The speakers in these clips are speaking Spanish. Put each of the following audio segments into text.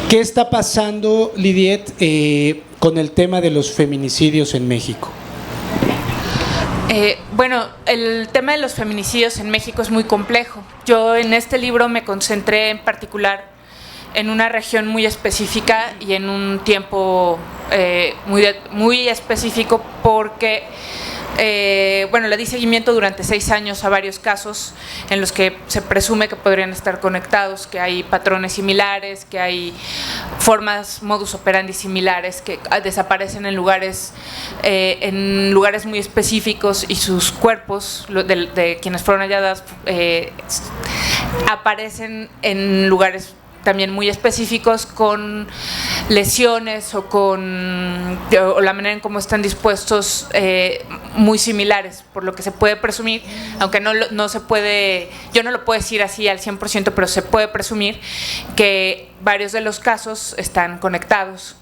¿Qué está pasando, Lidiet, con el tema de los feminicidios en México? Bueno, el tema de los feminicidios en México es muy complejo. Yo en este libro me concentré en particular en una región muy específica y en un tiempo muy específico porque le di seguimiento durante 6 años a varios casos en los que se presume que podrían estar conectados, que hay patrones similares, que hay formas, modus operandi similares, que desaparecen en lugares muy específicos y sus cuerpos de quienes fueron halladas aparecen en lugares también muy específicos con lesiones o la manera en cómo están dispuestos muy similares, por lo que se puede presumir, aunque no se puede, yo no lo puedo decir así al 100%, pero se puede presumir que varios de los casos están conectados.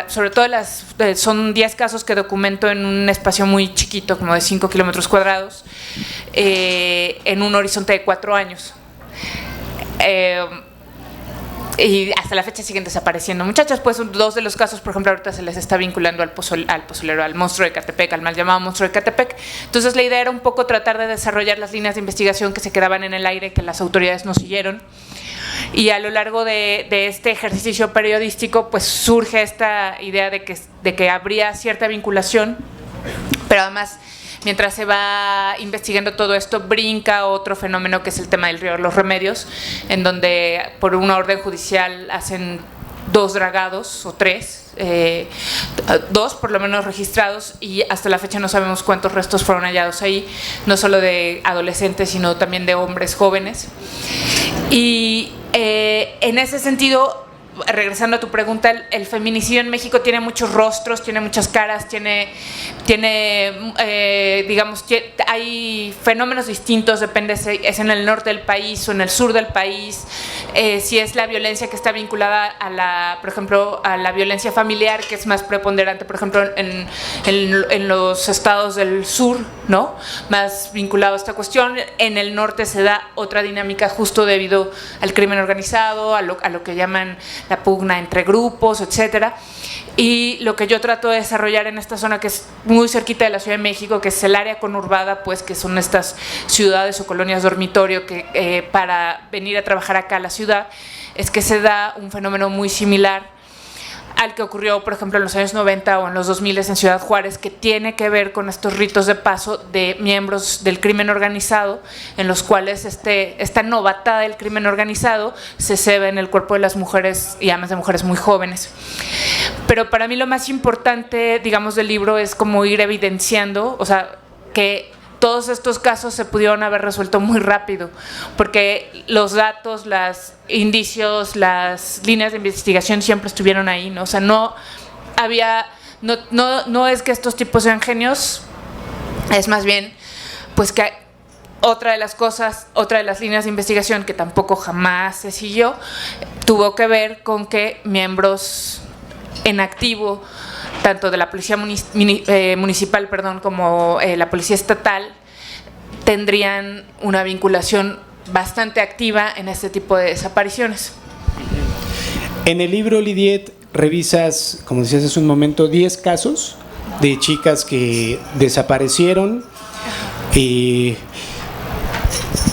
Sobre todo son 10 casos que documento en un espacio muy chiquito, como de 5 kilómetros cuadrados, en un horizonte de 4 años. Y hasta la fecha siguen desapareciendo muchachas. Pues 2 de los casos, por ejemplo, ahorita se les está vinculando al pozolero, al monstruo de Ecatepec, al mal llamado monstruo de Ecatepec. Entonces la idea era un poco tratar de desarrollar las líneas de investigación que se quedaban en el aire, que las autoridades no siguieron. Y a lo largo de este ejercicio periodístico, pues surge esta idea de que habría cierta vinculación, pero además, mientras se va investigando todo esto, brinca otro fenómeno que es el tema del río Los Remedios, en donde por una orden judicial hacen 2 dragados o 3, 2 por lo menos registrados, y hasta la fecha no sabemos cuántos restos fueron hallados ahí, no solo de adolescentes, sino también de hombres jóvenes. Y en ese sentido, regresando a tu pregunta, el feminicidio en México tiene muchos rostros, tiene muchas caras, hay fenómenos distintos, depende si es en el norte del país o en el sur del país, si es la violencia que está vinculada por ejemplo, a la violencia familiar, que es más preponderante, por ejemplo, en los estados del sur, ¿no? Más vinculado a esta cuestión. En el norte se da otra dinámica justo debido al crimen organizado, a lo que llaman la pugna entre grupos, etcétera. Y lo que yo trato de desarrollar en esta zona, que es muy cerquita de la Ciudad de México, que es el área conurbada, pues que son estas ciudades o colonias dormitorio que para venir a trabajar acá a la ciudad, es que se da un fenómeno muy similar al que ocurrió, por ejemplo, en los años 90 o en los 2000 en Ciudad Juárez, que tiene que ver con estos ritos de paso de miembros del crimen organizado, en los cuales esta novatada del crimen organizado se ceba en el cuerpo de las mujeres, y además de mujeres muy jóvenes. Pero para mí lo más importante, digamos, del libro es como ir evidenciando, o sea, que todos estos casos se pudieron haber resuelto muy rápido, porque los datos, los indicios, las líneas de investigación siempre estuvieron ahí, ¿no? O sea, no es que estos tipos sean genios, es más bien, pues que otra de las líneas de investigación que tampoco jamás se siguió, tuvo que ver con que miembros en activo, tanto de la policía municipal, como la policía estatal, tendrían una vinculación bastante activa en este tipo de desapariciones. En el libro, Lidiet, revisas, como decías hace un momento, 10 casos de chicas que desaparecieron y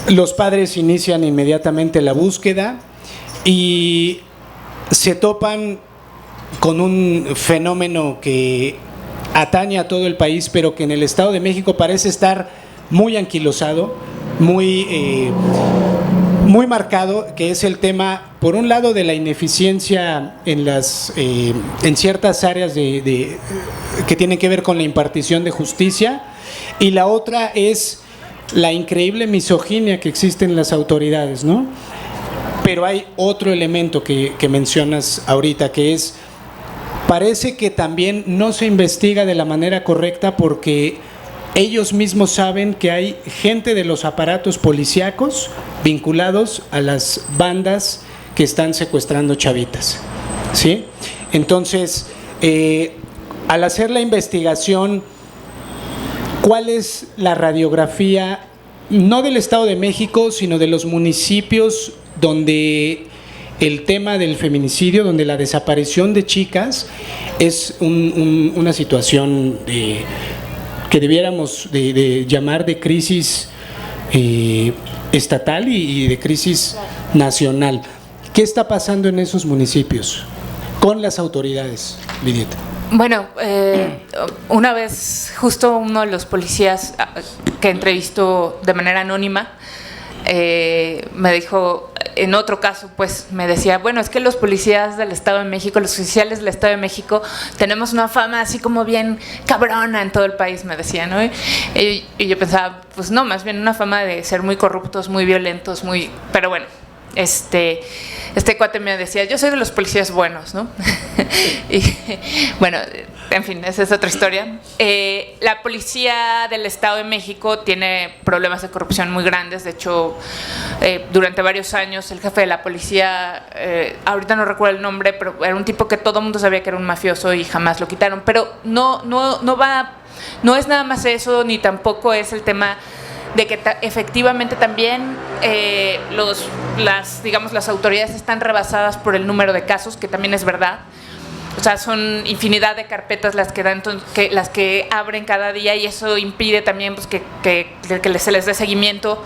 los padres inician inmediatamente la búsqueda y se topan con un fenómeno que atañe a todo el país, pero que en el Estado de México parece estar muy anquilosado, muy marcado, que es el tema, por un lado, de la ineficiencia en ciertas áreas que tienen que ver con la impartición de justicia, y la otra es la increíble misoginia que existe en las autoridades, ¿no? Pero hay otro elemento que mencionas ahorita, que es, parece que también no se investiga de la manera correcta porque ellos mismos saben que hay gente de los aparatos policíacos vinculados a las bandas que están secuestrando chavitas, ¿sí? Entonces, al hacer la investigación, ¿cuál es la radiografía, no del Estado de México, sino de los municipios donde el tema del feminicidio, donde la desaparición de chicas es una situación que debiéramos de llamar de crisis estatal y de crisis nacional. ¿Qué está pasando en esos municipios con las autoridades, Lidiet? Bueno, una vez justo uno de los policías que entrevistó de manera anónima me dijo, en otro caso, pues me decía, bueno, es que los policías del Estado de México, los oficiales del Estado de México, tenemos una fama así como bien cabrona en todo el país, me decía, ¿no? Y yo pensaba, pues no, más bien una fama de ser muy corruptos, muy violentos, pero bueno, este cuate me decía, yo soy de los policías buenos, ¿no? Y bueno, en fin, esa es otra historia. La policía del Estado de México tiene problemas de corrupción muy grandes. De hecho, durante varios años el jefe de la policía, ahorita no recuerdo el nombre, pero era un tipo que todo el mundo sabía que era un mafioso y jamás lo quitaron. Pero no es nada más eso, ni tampoco es el tema de que efectivamente también las autoridades están rebasadas por el número de casos, que también es verdad. O sea, son infinidad de carpetas las que abren cada día, y eso impide también pues, que se les dé seguimiento.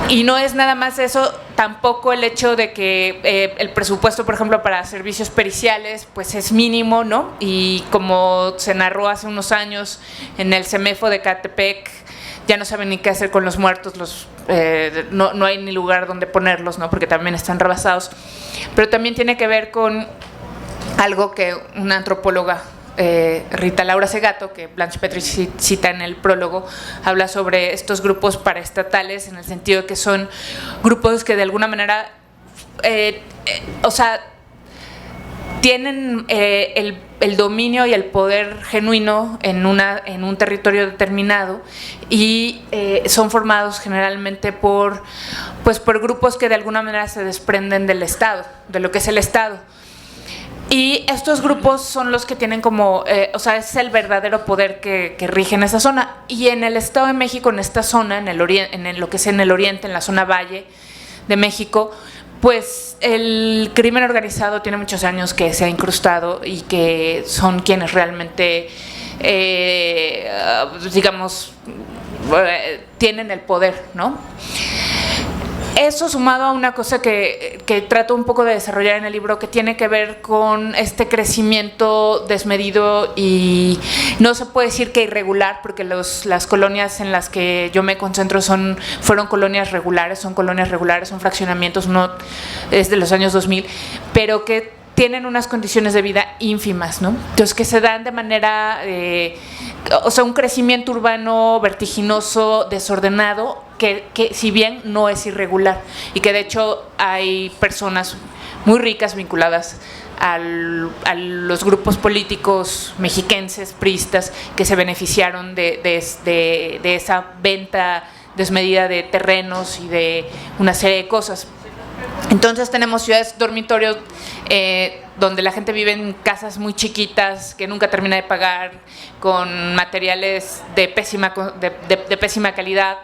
Y no es nada más eso, tampoco el hecho de que el presupuesto, por ejemplo, para servicios periciales, pues es mínimo, ¿no? Y como se narró hace unos años en el CEMEFO de Catepec, ya no saben ni qué hacer con los muertos, no hay ni lugar donde ponerlos, ¿no? Porque también están rebasados. Pero también tiene que ver con algo que una antropóloga, Rita Laura Segato, que Blanche Petrie cita en el prólogo, habla sobre estos grupos paraestatales, en el sentido de que son grupos que de alguna manera, tienen el dominio y el poder genuino en un territorio determinado, y son formados generalmente por grupos que de alguna manera se desprenden del Estado, de lo que es el Estado. Y estos grupos son los que tienen como, es el verdadero poder que rige en esa zona. Y en el Estado de México, en esta zona, en lo que es en el oriente, en la zona Valle de México, pues el crimen organizado tiene muchos años que se ha incrustado, y que son quienes realmente, tienen el poder, ¿no? Eso sumado a una cosa que trato un poco de desarrollar en el libro, que tiene que ver con este crecimiento desmedido, y no se puede decir que irregular, porque las colonias en las que yo me concentro fueron colonias regulares, son fraccionamientos, uno es de los años 2000, pero que tienen unas condiciones de vida ínfimas, ¿no? Entonces, que se dan de manera, un crecimiento urbano vertiginoso, desordenado, que si bien no es irregular, y que de hecho hay personas muy ricas vinculadas a los grupos políticos mexiquenses, priistas, que se beneficiaron de esa venta desmedida de terrenos y de una serie de cosas. Entonces tenemos ciudades dormitorios donde la gente vive en casas muy chiquitas, que nunca termina de pagar, con materiales de pésima calidad,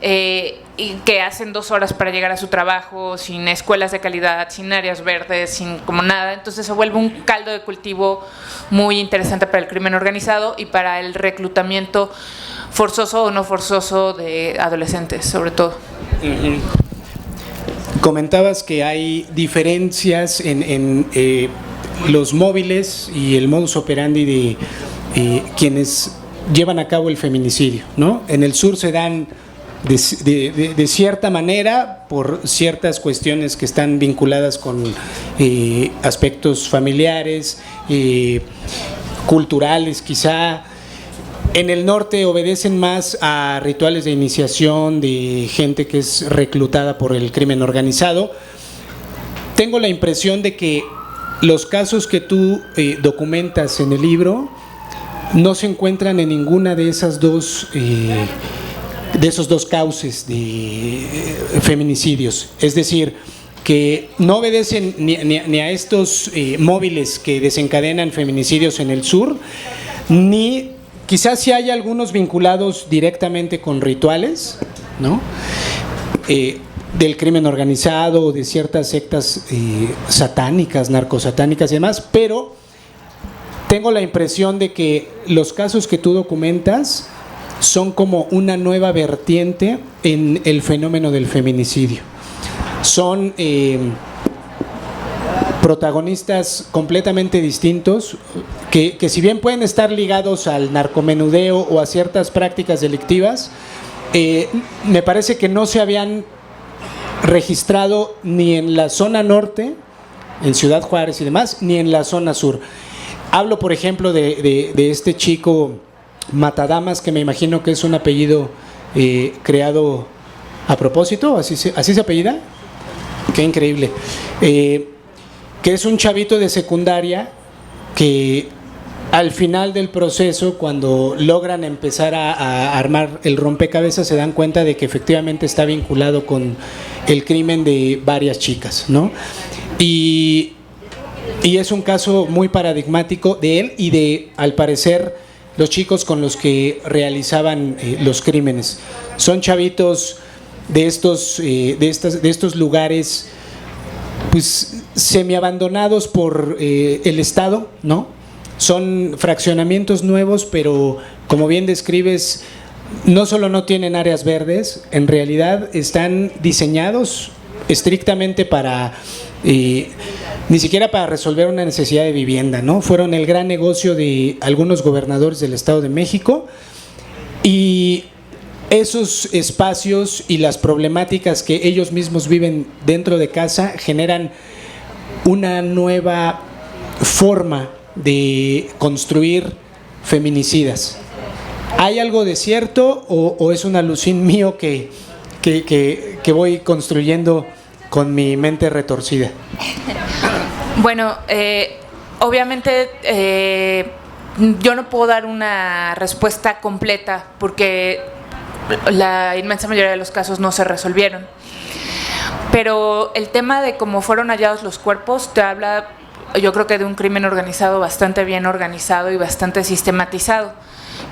y que hacen 2 horas para llegar a su trabajo, sin escuelas de calidad, sin áreas verdes, sin como nada. Entonces se vuelve un caldo de cultivo muy interesante para el crimen organizado y para el reclutamiento forzoso o no forzoso de adolescentes, sobre todo. Comentabas que hay diferencias en los móviles y el modus operandi de quienes llevan a cabo el feminicidio, ¿no? En el sur se dan de cierta manera por ciertas cuestiones que están vinculadas con aspectos familiares, culturales quizá. En el norte obedecen más a rituales de iniciación de gente que es reclutada por el crimen organizado. Tengo la impresión de que los casos que tú documentas en el libro no se encuentran en ninguna de esas dos de esos dos cauces de feminicidios. Es decir, que no obedecen ni a estos móviles que desencadenan feminicidios en el sur, ni quizás sí hay algunos vinculados directamente con rituales, ¿no? del crimen organizado o de ciertas sectas satánicas, narcosatánicas y demás, pero tengo la impresión de que los casos que tú documentas son como una nueva vertiente en el fenómeno del feminicidio. Son protagonistas completamente distintos que si bien pueden estar ligados al narcomenudeo o a ciertas prácticas delictivas, me parece que no se habían registrado ni en la zona norte, en Ciudad Juárez y demás, ni en la zona sur. Hablo, por ejemplo, de este chico Matadamas, que me imagino que es un apellido creado a propósito, ¿así se apellida? Qué increíble. Que es un chavito de secundaria que al final del proceso, cuando logran empezar a armar el rompecabezas, se dan cuenta de que efectivamente está vinculado con el crimen de varias chicas, ¿no? Y es un caso muy paradigmático de él y de, al parecer, los chicos con los que realizaban los crímenes. Son chavitos de estos lugares, pues, semiabandonados por el Estado, ¿no? Son fraccionamientos nuevos, pero como bien describes, no solo no tienen áreas verdes, en realidad están diseñados estrictamente para, ni siquiera para resolver una necesidad de vivienda, ¿no? Fueron el gran negocio de algunos gobernadores del Estado de México, y esos espacios y las problemáticas que ellos mismos viven dentro de casa generan una nueva forma de construir feminicidas. ¿Hay algo de cierto o es un alucín mío que voy construyendo con mi mente retorcida? Bueno, obviamente yo no puedo dar una respuesta completa porque la inmensa mayoría de los casos no se resolvieron. Pero el tema de cómo fueron hallados los cuerpos te habla, yo creo que de un crimen organizado bastante bien organizado y bastante sistematizado,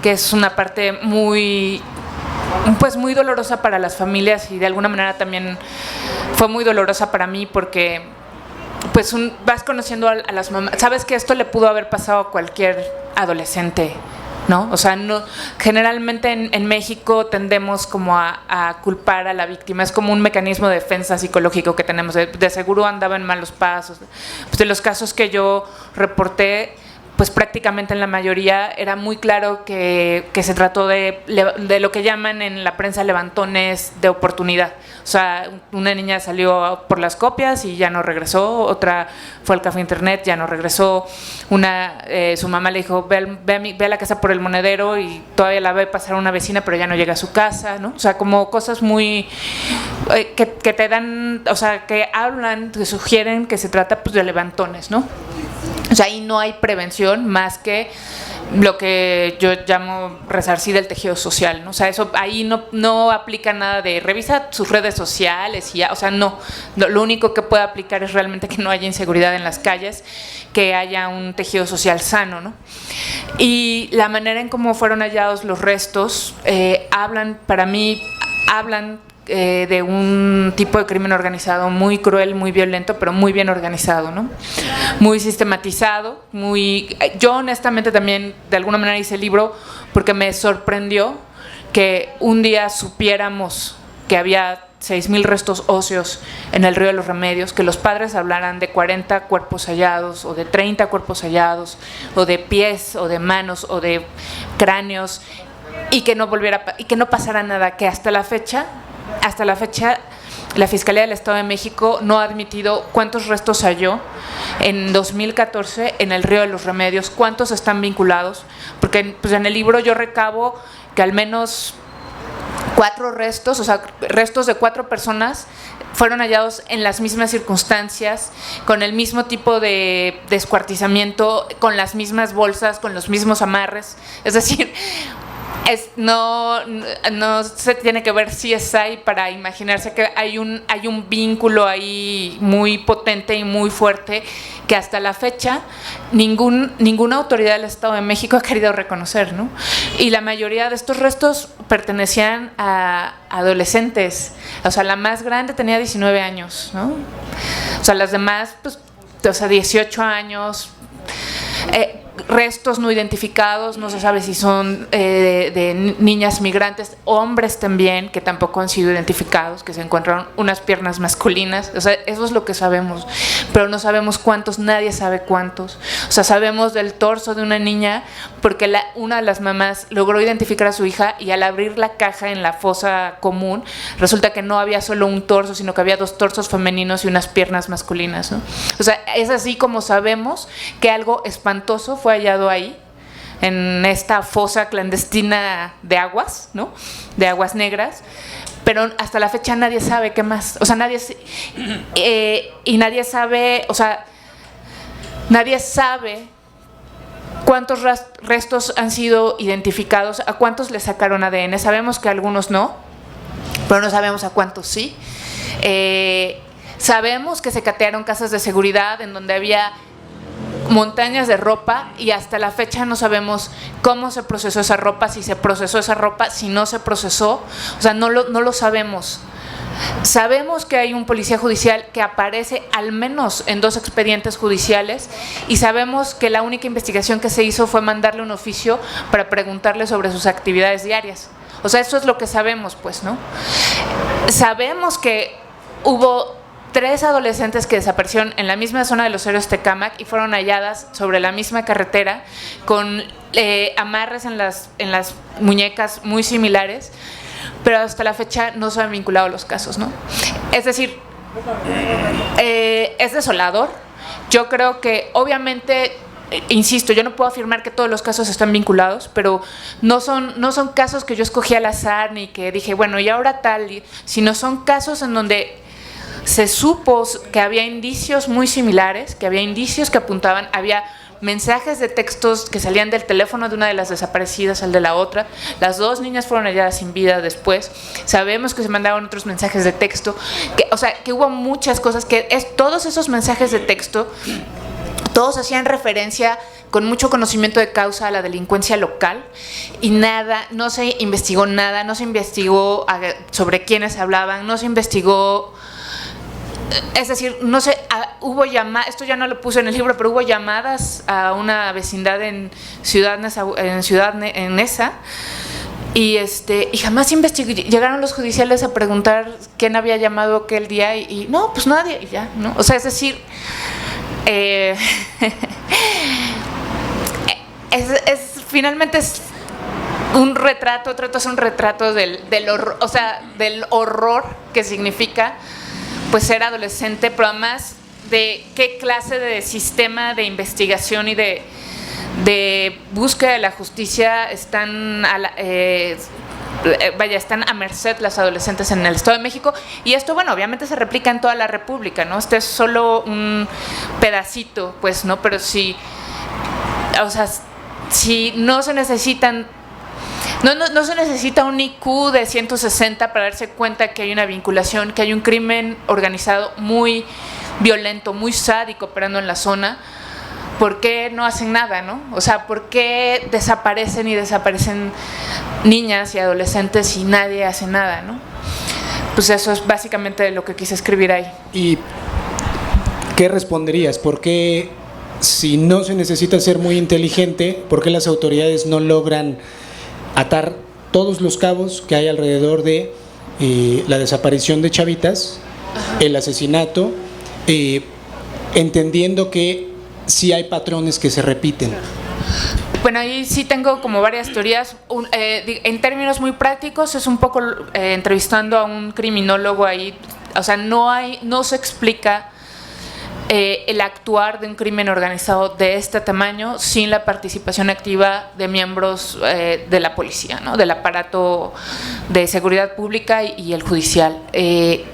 que es una parte muy dolorosa para las familias, y de alguna manera también fue muy dolorosa para mí, porque pues vas conociendo a las mamás. Sabes que esto le pudo haber pasado a cualquier adolescente, ¿no? O sea, no, generalmente en México tendemos como a culpar a la víctima. Es como un mecanismo de defensa psicológico que tenemos. De seguro andaba en malos pasos. Pues de los casos que yo reporté, pues prácticamente en la mayoría era muy claro que se trató de lo que llaman en la prensa levantones de oportunidad. O sea, una niña salió por las copias y ya no regresó, otra fue al café internet, ya no regresó, su mamá le dijo, ve a la casa por el monedero, y todavía la ve pasar una vecina pero ya no llega a su casa, ¿no? O sea, como cosas muy que te dan, o sea, que hablan, que sugieren que se trata pues de levantones, ¿no? O sea, ahí no hay prevención más que lo que yo llamo resarcir el tejido social, ¿no? O sea, eso ahí no aplica nada de revisa sus redes sociales y ya, o sea, no, lo único que puede aplicar es realmente que no haya inseguridad en las calles, que haya un tejido social sano, ¿no? Y la manera en cómo fueron hallados los restos hablan de un tipo de crimen organizado muy cruel, muy violento, pero muy bien organizado, ¿no? Muy sistematizado, yo honestamente también de alguna manera hice el libro porque me sorprendió que un día supiéramos que había 6,000 restos óseos en el Río de los Remedios, que los padres hablaran de 40 cuerpos hallados o de 30 cuerpos hallados, o de pies o de manos o de cráneos, y que no pasara nada, que hasta la fecha la Fiscalía del Estado de México no ha admitido cuántos restos halló en 2014 en el Río de los Remedios, cuántos están vinculados, porque pues en el libro yo recabo que al menos 4 restos, o sea, restos de 4 personas fueron hallados en las mismas circunstancias, con el mismo tipo de descuartizamiento, con las mismas bolsas, con los mismos amarres. Es decir, No se tiene que ver CSI para imaginarse que hay un vínculo ahí muy potente y muy fuerte que hasta la fecha ninguna autoridad del Estado de México ha querido reconocer, ¿no? Y la mayoría de estos restos pertenecían a adolescentes. O sea, la más grande tenía 19 años, ¿no? O sea, las demás, pues, 18 años. Restos no identificados, no se sabe si son de niñas migrantes, hombres también que tampoco han sido identificados, que se encontraron unas piernas masculinas. O sea, eso es lo que sabemos, pero no sabemos cuántos, nadie sabe cuántos. O sea, sabemos del torso de una niña porque una de las mamás logró identificar a su hija, y al abrir la caja en la fosa común resulta que no había solo un torso, sino que había 2 torsos femeninos y unas piernas masculinas, ¿no? O sea, es así como sabemos que algo espantoso fue hallado ahí, en esta fosa clandestina de aguas, ¿no? De aguas negras, pero hasta la fecha nadie sabe qué más. O sea, nadie sabe, o sea, nadie sabe cuántos restos han sido identificados, a cuántos le sacaron ADN. Sabemos que a algunos no, pero no sabemos a cuántos sí. Sabemos que se catearon casas de seguridad en donde había montañas de ropa, y hasta la fecha no sabemos cómo se procesó esa ropa, si se procesó esa ropa, si no se procesó. O sea, no lo sabemos. Sabemos que hay un policía judicial que aparece al menos en 2 expedientes judiciales, y sabemos que la única investigación que se hizo fue mandarle un oficio para preguntarle sobre sus actividades diarias. O sea, eso es lo que sabemos, pues, ¿no? Sabemos que hubo 3 adolescentes que desaparecieron en la misma zona de los Héroes Tecámac y fueron halladas sobre la misma carretera con amarres en las muñecas muy similares, pero hasta la fecha no se han vinculado los casos, ¿no? Es decir, es desolador. Yo creo que obviamente, insisto, yo no puedo afirmar que todos los casos están vinculados, pero no son casos que yo escogí al azar ni que dije, bueno, y ahora tal, sino son casos en donde se supo que había indicios muy similares, que había indicios que apuntaban, había mensajes de textos que salían del teléfono de una de las desaparecidas al de la otra. Las 2 niñas fueron halladas sin vida después. Sabemos que se mandaron otros mensajes de texto, o sea, que hubo muchas cosas, todos esos mensajes de texto, todos hacían referencia con mucho conocimiento de causa a la delincuencia local, y no se investigó nada, no se investigó sobre quiénes hablaban, no se investigó. Es decir, no sé, hubo llamadas, esto ya no lo puse en el libro, pero hubo llamadas a una vecindad en Ciudad Neza, y jamás llegaron los judiciales a preguntar quién había llamado aquel día, y no, pues nadie, y ya, ¿no? O sea, es decir, finalmente es un retrato, es un retrato del horror, o sea, del horror que significa, pues, ser adolescente, pero además de qué clase de sistema de investigación y de búsqueda de la justicia están a merced las adolescentes en el Estado de México. Y esto, bueno, obviamente se replica en toda la República, ¿no? Este es solo un pedacito, pues, ¿no? Pero si no se necesitan. No se necesita un IQ de 160 para darse cuenta que hay una vinculación, que hay un crimen organizado muy violento, muy sádico operando en la zona. ¿Por qué no hacen nada, no? O sea, ¿por qué desaparecen niñas y adolescentes y nadie hace nada, no? Pues eso es básicamente lo que quise escribir ahí. ¿Y qué responderías? ¿Por qué, si no se necesita ser muy inteligente, por qué las autoridades no logran atar todos los cabos que hay alrededor de la desaparición de chavitas, el asesinato, entendiendo que sí hay patrones que se repiten? Bueno, ahí sí tengo como varias teorías. En términos muy prácticos, es un poco entrevistando a un criminólogo ahí. O sea, no se explica el actuar de un crimen organizado de este tamaño sin la participación activa de miembros de la policía, ¿no? Del aparato de seguridad pública y el judicial.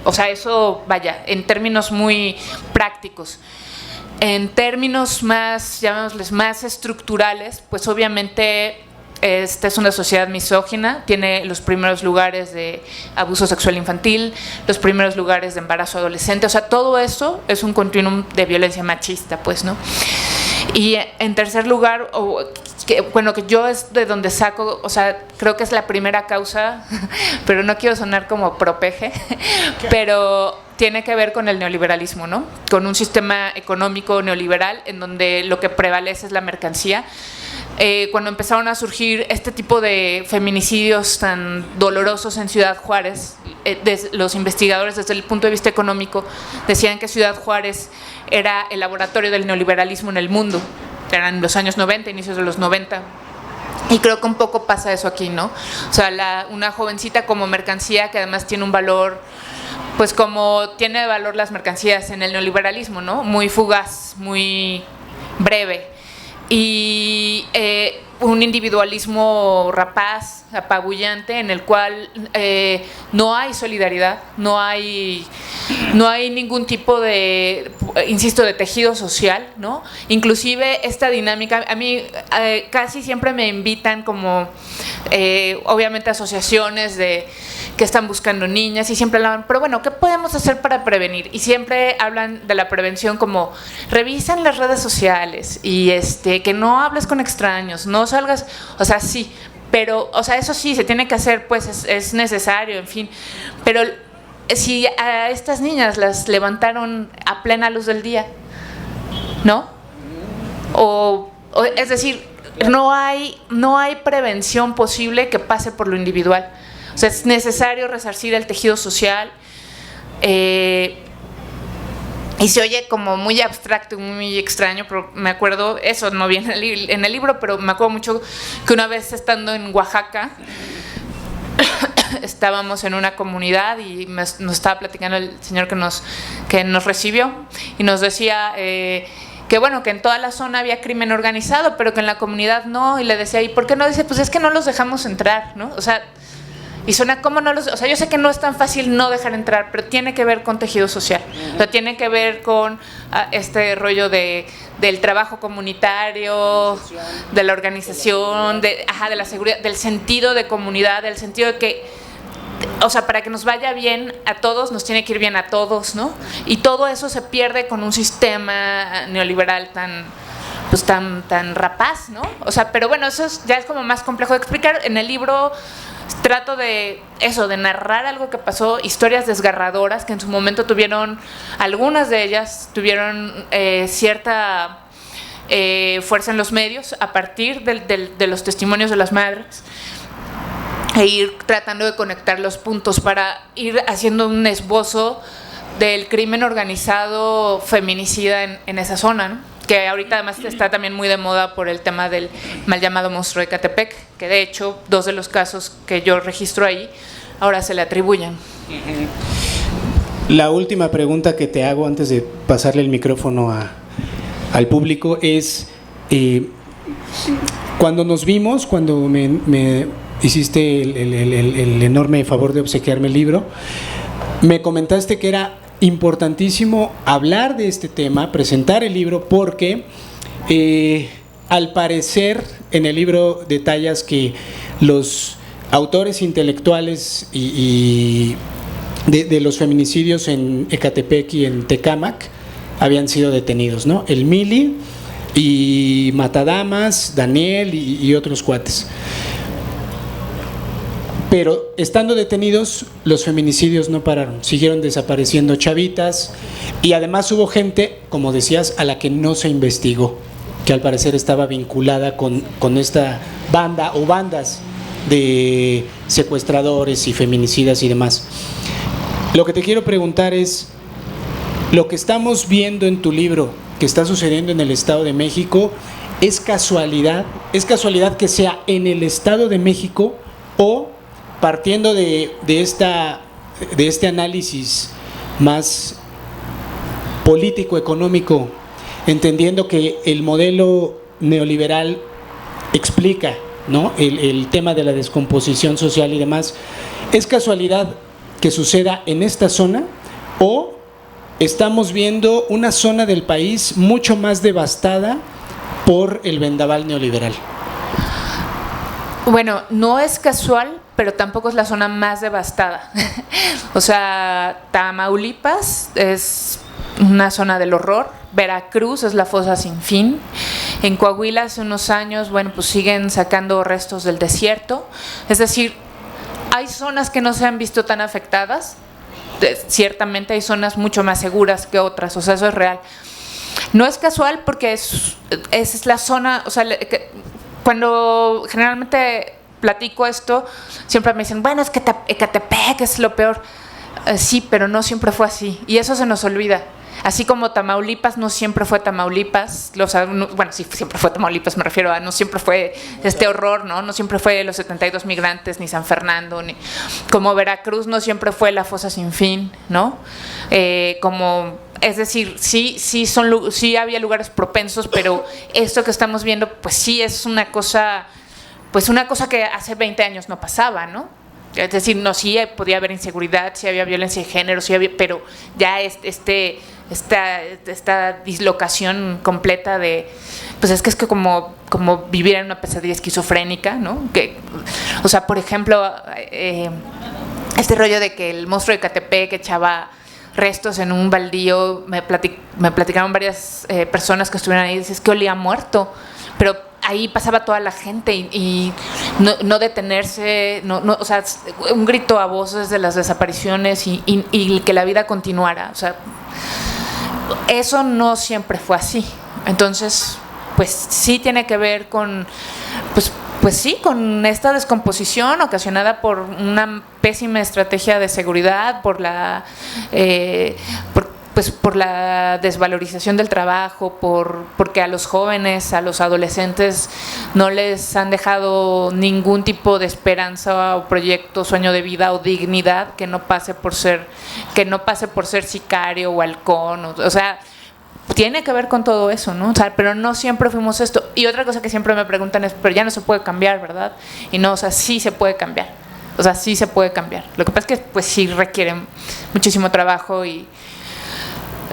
O sea, eso, vaya, en términos muy prácticos. En términos más, llamémosles, más estructurales, pues obviamente Esta es una sociedad misógina, tiene los primeros lugares de abuso sexual infantil, los primeros lugares de embarazo adolescente, o sea, todo eso es un continuum de violencia machista, pues, ¿no? Y en tercer lugar, que yo es de donde saco, o sea, creo que es la primera causa, pero no quiero sonar como propeje, pero tiene que ver con el neoliberalismo, ¿no? Con un sistema económico neoliberal en donde lo que prevalece es la mercancía. Cuando empezaron a surgir este tipo de feminicidios tan dolorosos en Ciudad Juárez, los investigadores desde el punto de vista económico decían que Ciudad Juárez era el laboratorio del neoliberalismo en el mundo. Eran los años 90, inicios de los 90. Y creo que un poco pasa eso aquí, ¿no? O sea, una jovencita como mercancía que además tiene un valor, pues como tiene valor las mercancías en el neoliberalismo, ¿no? Muy fugaz, muy breve. Y un individualismo rapaz, apabullante, en el cual no hay solidaridad, no hay ningún tipo de, insisto, de tejido social, ¿no? Inclusive esta dinámica, a mí casi siempre me invitan como, obviamente, asociaciones que están buscando niñas y siempre hablan, pero bueno, ¿qué podemos hacer para prevenir? Y siempre hablan de la prevención como, revisan las redes sociales y que no hables con extraños, no salgas, o sea, sí, pero, o sea, eso sí, se tiene que hacer, pues es necesario, en fin, pero si a estas niñas las levantaron a plena luz del día, ¿no? Es decir, no hay prevención posible que pase por lo individual. O sea, es necesario resarcir el tejido social. Y se oye como muy abstracto y muy extraño, pero me acuerdo, eso no viene en el libro, pero me acuerdo mucho que una vez estando en Oaxaca, estábamos en una comunidad y nos estaba platicando el señor que nos recibió y nos decía que bueno, que en toda la zona había crimen organizado, pero que en la comunidad no, y le decía, ¿y por qué no? Dice, pues es que no los dejamos entrar, ¿no? O sea, y suena como no los, o sea, yo sé que no es tan fácil no dejar entrar, pero tiene que ver con tejido social, o sea, tiene que ver con este rollo del trabajo comunitario, de la organización, de la seguridad, del sentido de comunidad, del sentido de que, o sea, para que nos vaya bien a todos, nos tiene que ir bien a todos, ¿no? Y todo eso se pierde con un sistema neoliberal tan rapaz, ¿no? O sea, pero bueno, eso ya es como más complejo de explicar. En el libro trato de narrar algo que pasó, historias desgarradoras que en su momento tuvieron, algunas de ellas tuvieron cierta fuerza en los medios a partir de los testimonios de las madres, e ir tratando de conectar los puntos para ir haciendo un esbozo del crimen organizado feminicida en esa zona, ¿no? Que ahorita además está también muy de moda por el tema del mal llamado monstruo de Ecatepec, que de hecho 2 de los casos que yo registro ahí ahora se le atribuyen. La última pregunta que te hago antes de pasarle el micrófono al público es, cuando nos vimos, cuando me hiciste el enorme favor de obsequiarme el libro, me comentaste que era importantísimo hablar de este tema, presentar el libro, porque al parecer en el libro detallas que los autores intelectuales y de los feminicidios en Ecatepec y en Tecámac habían sido detenidos, ¿no? El Mili y Matadamas, Daniel y otros cuates. Pero estando detenidos, los feminicidios no pararon, siguieron desapareciendo chavitas, y además hubo gente, como decías, a la que no se investigó, que al parecer estaba vinculada con esta banda o bandas de secuestradores y feminicidas y demás. Lo que te quiero preguntar es, lo que estamos viendo en tu libro, que está sucediendo en el Estado de México, ¿es casualidad? ¿Es casualidad que sea en el Estado de México, o partiendo de este análisis más político-económico, entendiendo que el modelo neoliberal explica, ¿no?, el tema de la descomposición social y demás, ¿es casualidad que suceda en esta zona, o estamos viendo una zona del país mucho más devastada por el vendaval neoliberal? Bueno, no es casual, pero tampoco es la zona más devastada. O sea, Tamaulipas es una zona del horror, Veracruz es la fosa sin fin, en Coahuila hace unos años, bueno, pues siguen sacando restos del desierto, es decir, hay zonas que no se han visto tan afectadas, ciertamente hay zonas mucho más seguras que otras, o sea, eso es real. No es casual porque es la zona, o sea, cuando generalmente platico esto, siempre me dicen, bueno, es que Ecatepec es lo peor. Sí, pero no siempre fue así, y eso se nos olvida. Así como Tamaulipas no siempre fue Tamaulipas, bueno, sí, siempre fue Tamaulipas, me refiero a no siempre fue este horror, ¿no? No siempre fue los 72 migrantes, ni San Fernando, ni como Veracruz no siempre fue la fosa sin fin, ¿no? Es decir, sí había lugares propensos, pero esto que estamos viendo, pues sí es una cosa que hace 20 años no pasaba, ¿no? Es decir, no, sí podía haber inseguridad, sí había violencia de género, pero ya esta dislocación completa de, pues es que como vivir en una pesadilla esquizofrénica, ¿no? O sea, por ejemplo, este rollo de que el monstruo de Ecatepec echaba restos en un baldío, me platicaron varias personas que estuvieron ahí, dices que olía muerto, pero ahí pasaba toda la gente y no detenerse, o sea, un grito a voces de las desapariciones y que la vida continuara, o sea, eso no siempre fue así. Entonces, pues sí tiene que ver con, pues sí, con esta descomposición ocasionada por una pésima estrategia de seguridad, por la desvalorización del trabajo, porque a los jóvenes, a los adolescentes no les han dejado ningún tipo de esperanza o proyecto, sueño de vida o dignidad que no pase por ser sicario o halcón, o sea, tiene que ver con todo eso, ¿no? O sea, pero no siempre fuimos esto. Y otra cosa que siempre me preguntan es, pero ya no se puede cambiar, ¿verdad? Y no, o sea, sí se puede cambiar. O sea, sí se puede cambiar. Lo que pasa es que pues sí requiere muchísimo trabajo y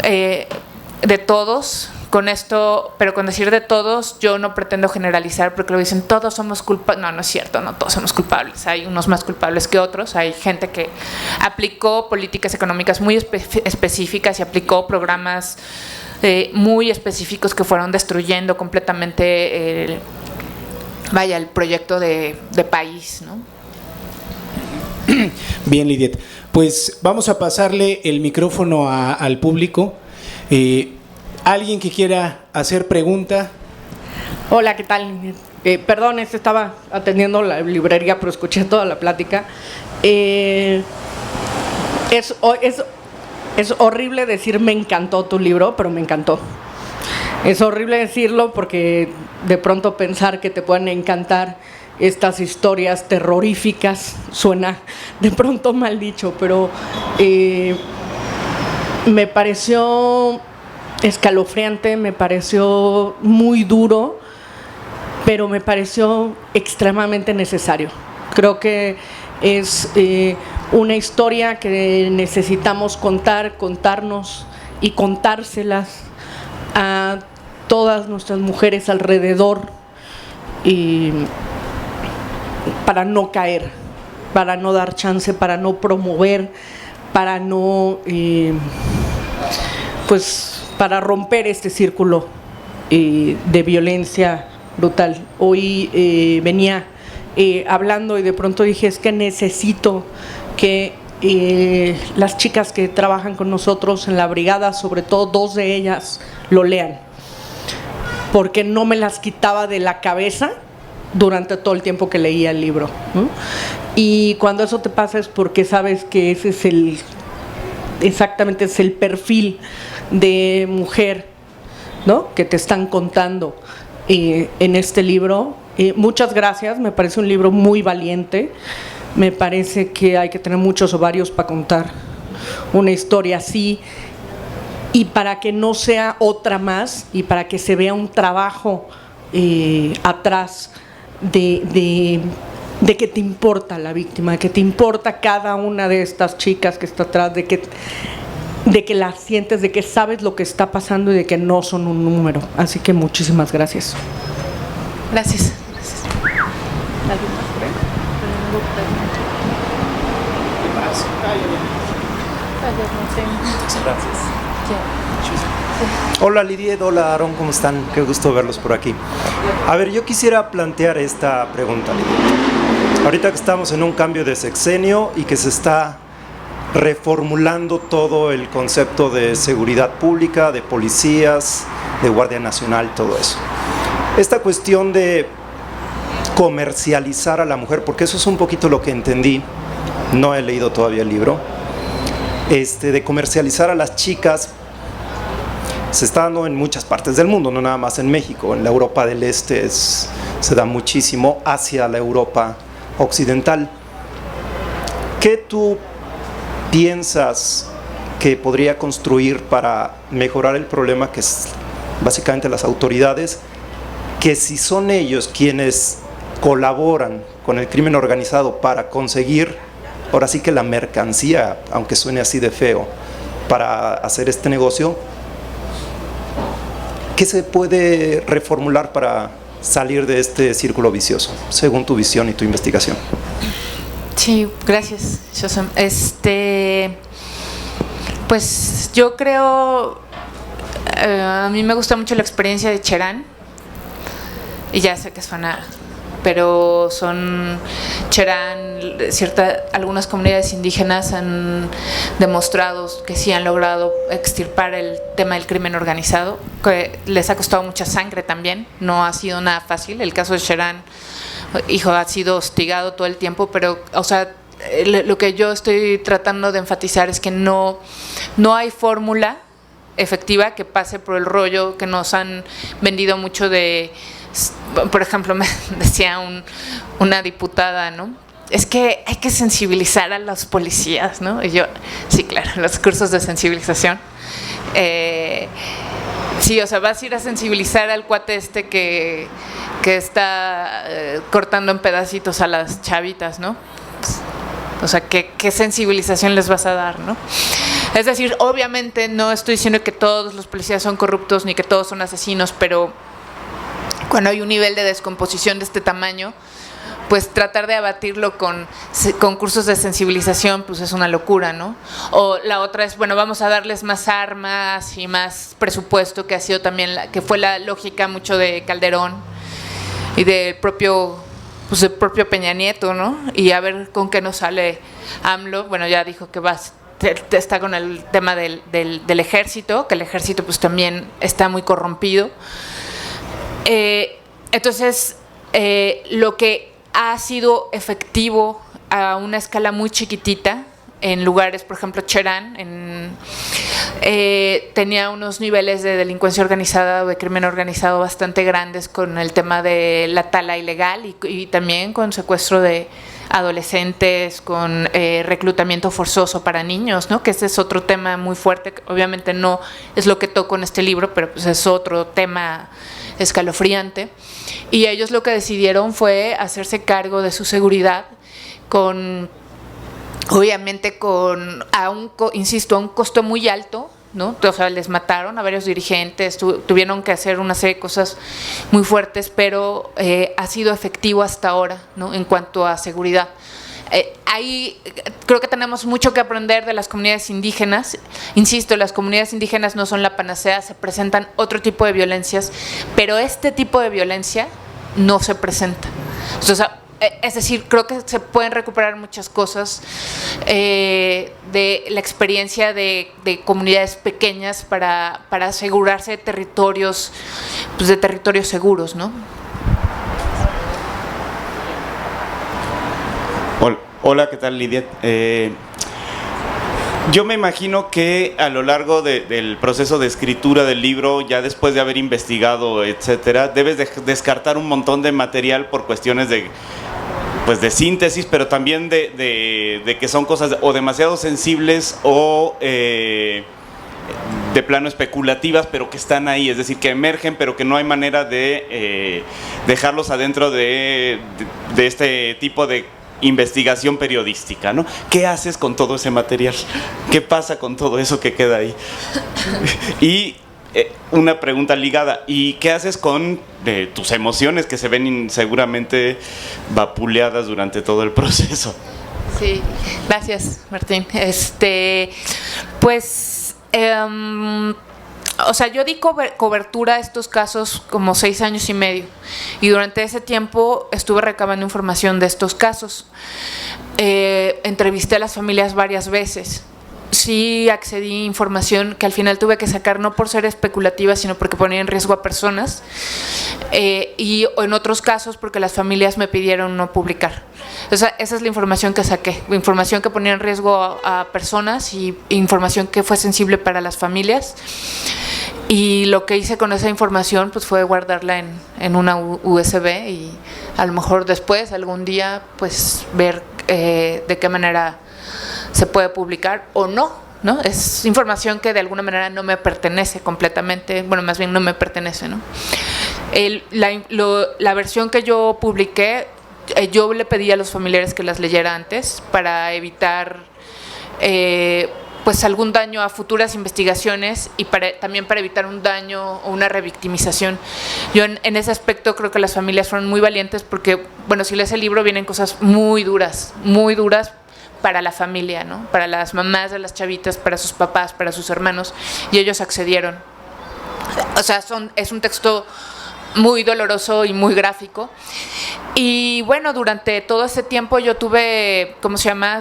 de todos, con esto, pero con decir de todos, yo no pretendo generalizar porque lo dicen, todos somos culpables. No, no es cierto, no todos somos culpables. Hay unos más culpables que otros. Hay gente que aplicó políticas económicas muy específicas y aplicó programas muy específicos que fueron destruyendo completamente el proyecto de país, ¿no? Bien, Lidiet. Pues vamos a pasarle el micrófono al público. ¿Alguien que quiera hacer pregunta? Hola, ¿qué tal? Perdón, estaba atendiendo la librería, pero escuché toda la plática. Es horrible decir me encantó tu libro, pero me encantó. Es horrible decirlo porque de pronto pensar que te pueden encantar estas historias terroríficas suena de pronto mal dicho, pero me pareció escalofriante, me pareció muy duro, pero me pareció extremadamente necesario. Creo que es una historia que necesitamos contarnos y contárselas a todas nuestras mujeres alrededor, y para no caer, para no dar chance, para no promover, para no para romper este círculo de violencia brutal. Hoy venía hablando y de pronto dije, es que necesito que las chicas que trabajan con nosotros en la brigada, sobre todo 2 de ellas, lo lean, porque no me las quitaba de la cabeza durante todo el tiempo que leía el libro, ¿no? Y cuando eso te pasa es porque sabes que ese es exactamente es el perfil de mujer, ¿no?, que te están contando en este libro. Muchas gracias, me parece un libro muy valiente, me parece que hay que tener muchos ovarios para contar una historia así, y para que no sea otra más, y para que se vea un trabajo atrás de que te importa la víctima, de que te importa cada una de estas chicas que está atrás, de que las sientes, de que sabes lo que está pasando y de que no son un número. Así que muchísimas gracias. Gracias. ¿Alguien más? Hola Lidiet, hola Aaron, ¿cómo están? Qué gusto verlos por aquí. A ver, yo quisiera plantear esta pregunta, Lidiet. Ahorita que estamos en un cambio de sexenio y que se está reformulando todo el concepto de seguridad pública, de policías, de Guardia Nacional, todo eso. Esta cuestión de comercializar a la mujer, porque eso es un poquito lo que entendí, no he leído todavía el libro, de comercializar a las chicas, se está dando en muchas partes del mundo, no nada más en México. En la Europa del Este se da muchísimo, hacia la Europa occidental. ¿Qué tú piensas que podría construir para mejorar el problema, que es básicamente las autoridades, que si son ellos quienes colaboran con el crimen organizado para conseguir, ahora sí que la mercancía, aunque suene así de feo, para hacer este negocio, ¿qué se puede reformular para salir de este círculo vicioso, según tu visión y tu investigación? Sí, gracias, Josem. Pues yo creo, a mí me gusta mucho la experiencia de Cherán, y ya sé que suena, pero algunas comunidades indígenas han demostrado que sí han logrado extirpar el tema del crimen organizado, que les ha costado mucha sangre también, no ha sido nada fácil. El caso de Cherán, ha sido hostigado todo el tiempo, pero, o sea, lo que yo estoy tratando de enfatizar es que no hay fórmula efectiva que pase por el rollo que nos han vendido mucho de. Por ejemplo, me decía una diputada, ¿no? Es que hay que sensibilizar a los policías, ¿no? Y yo, sí, claro, los cursos de sensibilización. Sí, o sea, vas a ir a sensibilizar al cuate que está cortando en pedacitos a las chavitas, ¿no? O sea, ¿qué sensibilización les vas a dar, no? Es decir, obviamente no estoy diciendo que todos los policías son corruptos ni que todos son asesinos, pero cuando hay un nivel de descomposición de este tamaño, pues tratar de abatirlo con cursos de sensibilización, pues es una locura, ¿no? O la otra es, bueno, vamos a darles más armas y más presupuesto, que ha sido también, que fue la lógica mucho de Calderón y del propio Peña Nieto, ¿no? Y a ver con qué nos sale AMLO. Bueno, ya dijo que está con el tema del ejército, que el ejército pues también está muy corrompido. Entonces, lo que ha sido efectivo a una escala muy chiquitita en lugares, por ejemplo, Cherán tenía unos niveles de delincuencia organizada o de crimen organizado bastante grandes con el tema de la tala ilegal y también con secuestro de adolescentes, con reclutamiento forzoso para niños, ¿no? Que ese es otro tema muy fuerte, que obviamente no es lo que toco en este libro, pero pues es otro tema escalofriante. Y ellos lo que decidieron fue hacerse cargo de su seguridad obviamente a un costo muy alto, ¿no? O sea, les mataron a varios dirigentes, tuvieron que hacer una serie de cosas muy fuertes, pero ha sido efectivo hasta ahora, ¿no? En cuanto a seguridad. Ahí creo que tenemos mucho que aprender de las comunidades indígenas. Insisto, las comunidades indígenas no son la panacea, se presentan otro tipo de violencias, pero este tipo de violencia no se presenta. O sea, es decir, creo que se pueden recuperar muchas cosas de la experiencia de comunidades pequeñas para asegurarse de territorios seguros, ¿no? Hola, ¿qué tal, Lidiet? Yo me imagino que a lo largo del proceso de escritura del libro, ya después de haber investigado, etcétera, debes descartar un montón de material por cuestiones de síntesis, pero también de que son cosas o demasiado sensibles o de plano especulativas, pero que están ahí, es decir, que emergen, pero que no hay manera de dejarlos adentro de este tipo de investigación periodística, ¿no? ¿Qué haces con todo ese material? ¿Qué pasa con todo eso que queda ahí? Y una pregunta ligada, ¿y qué haces con tus emociones que se ven seguramente vapuleadas durante todo el proceso? Sí, gracias, Martín. Pues, o sea, yo di cobertura a estos casos como 6 años y medio, y durante ese tiempo estuve recabando información de estos casos. Entrevisté a las familias varias veces. Sí accedí a información que al final tuve que sacar, no por ser especulativa, sino porque ponía en riesgo a personas, y en otros casos porque las familias me pidieron no publicar. O sea, esa es la información que saqué, información que ponía en riesgo a personas y información que fue sensible para las familias. Y lo que hice con esa información pues fue guardarla en una USB, y a lo mejor después, algún día, pues ver de qué manera se puede publicar o no, ¿no? Es información que de alguna manera no me pertenece completamente, bueno, más bien no me pertenece, ¿no? La versión que yo publiqué, yo le pedí a los familiares que las leyera antes para evitar pues algún daño a futuras investigaciones, y también para evitar un daño o una revictimización. Yo en ese aspecto creo que las familias fueron muy valientes, porque, bueno, si lees el libro vienen cosas muy duras para la familia, ¿no? Para las mamás de las chavitas, para sus papás, para sus hermanos, y ellos accedieron. O sea, es un texto muy doloroso y muy gráfico. Y bueno, durante todo ese tiempo yo tuve, ¿cómo se llama?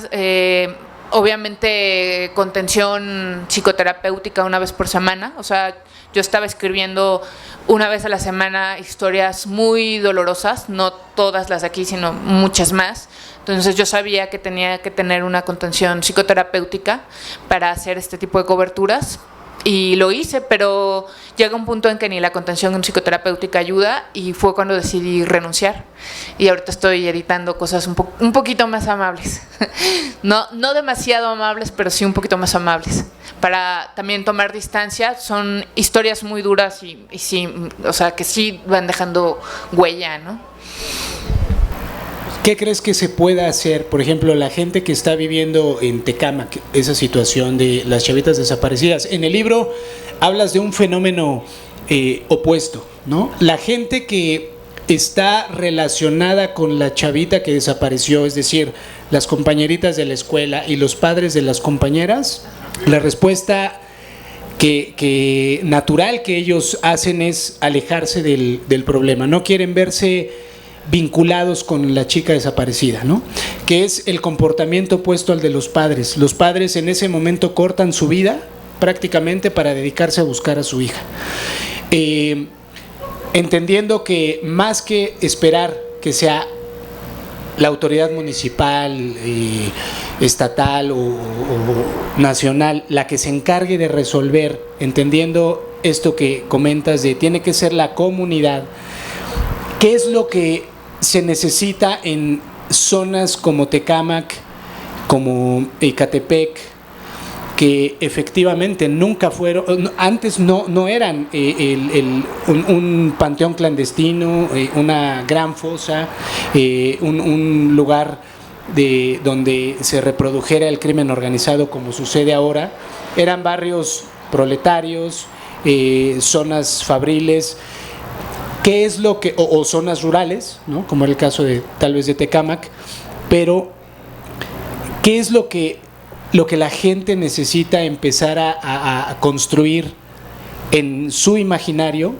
Obviamente contención psicoterapéutica una vez por semana. O sea, yo estaba escribiendo una vez a la semana historias muy dolorosas, no todas las de aquí, sino muchas más. Entonces yo sabía que tenía que tener una contención psicoterapéutica para hacer este tipo de coberturas, y lo hice, pero llega un punto en que ni la contención psicoterapéutica ayuda, y fue cuando decidí renunciar. Y ahorita estoy editando cosas un poquito más amables. No demasiado amables, pero sí un poquito más amables, para también tomar distancia. Son historias muy duras y sí, o sea, que sí van dejando huella, ¿no? ¿Qué crees que se pueda hacer? Por ejemplo, la gente que está viviendo en Tecámac, esa situación de las chavitas desaparecidas. En el libro hablas de un fenómeno opuesto, ¿no? La gente que está relacionada con la chavita que desapareció, es decir, las compañeritas de la escuela y los padres de las compañeras, la respuesta que natural que ellos hacen es alejarse del problema. No quieren verse vinculados con la chica desaparecida, ¿no? Que es el comportamiento opuesto al de los padres. Los padres en ese momento cortan su vida prácticamente para dedicarse a buscar a su hija, entendiendo que más que esperar que sea la autoridad municipal, estatal o nacional la que se encargue de resolver, entendiendo esto que comentas de tiene que ser la comunidad. ¿Qué es lo que se necesita en zonas como Tecámac, como Ecatepec, que efectivamente nunca fueron, antes no eran un panteón clandestino, una gran fosa, un lugar donde se reprodujera el crimen organizado como sucede ahora? Eran barrios proletarios, zonas fabriles. ¿Qué es lo que, o zonas rurales, ¿no? Como era el caso de tal vez de Tecámac, pero ¿qué es lo que la gente necesita empezar a construir en su imaginario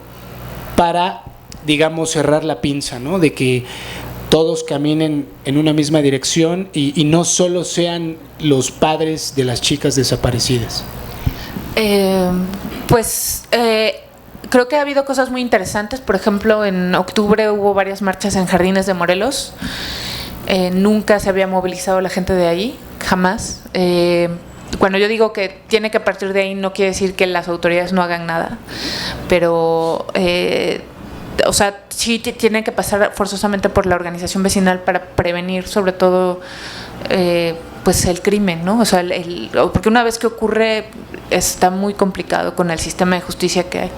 para, digamos, cerrar la pinza, ¿no? De que todos caminen en una misma dirección y no solo sean los padres de las chicas desaparecidas? Creo que ha habido cosas muy interesantes. Por ejemplo, en octubre hubo varias marchas en Jardines de Morelos. Nunca se había movilizado la gente de ahí, jamás. Cuando yo digo que tiene que partir de ahí, no quiere decir que las autoridades no hagan nada, pero o sea, sí tiene que pasar forzosamente por la organización vecinal para prevenir, sobre todo, pues el crimen, ¿no? O sea, porque una vez que ocurre está muy complicado con el sistema de justicia que hay.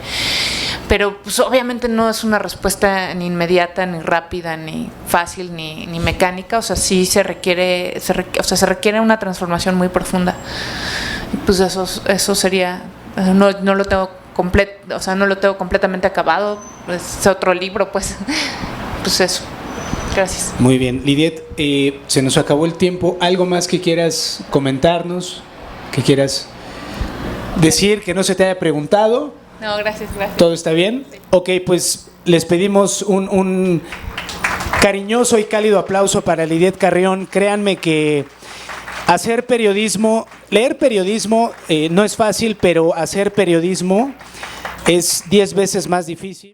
Pero pues obviamente no es una respuesta ni inmediata, ni rápida, ni fácil, ni mecánica. O sea, sí se requiere una transformación muy profunda. Y pues eso sería, no lo tengo completamente acabado. Es otro libro, pues eso. Gracias. Muy bien. Lidiet, se nos acabó el tiempo. ¿Algo más que quieras comentarnos? ¿Que quieras decir que no se te haya preguntado? No, gracias. ¿Todo está bien? Sí. Ok, pues les pedimos un cariñoso y cálido aplauso para Lidiet Carrión. Créanme que hacer periodismo, leer periodismo no es fácil, pero hacer periodismo es 10 veces más difícil.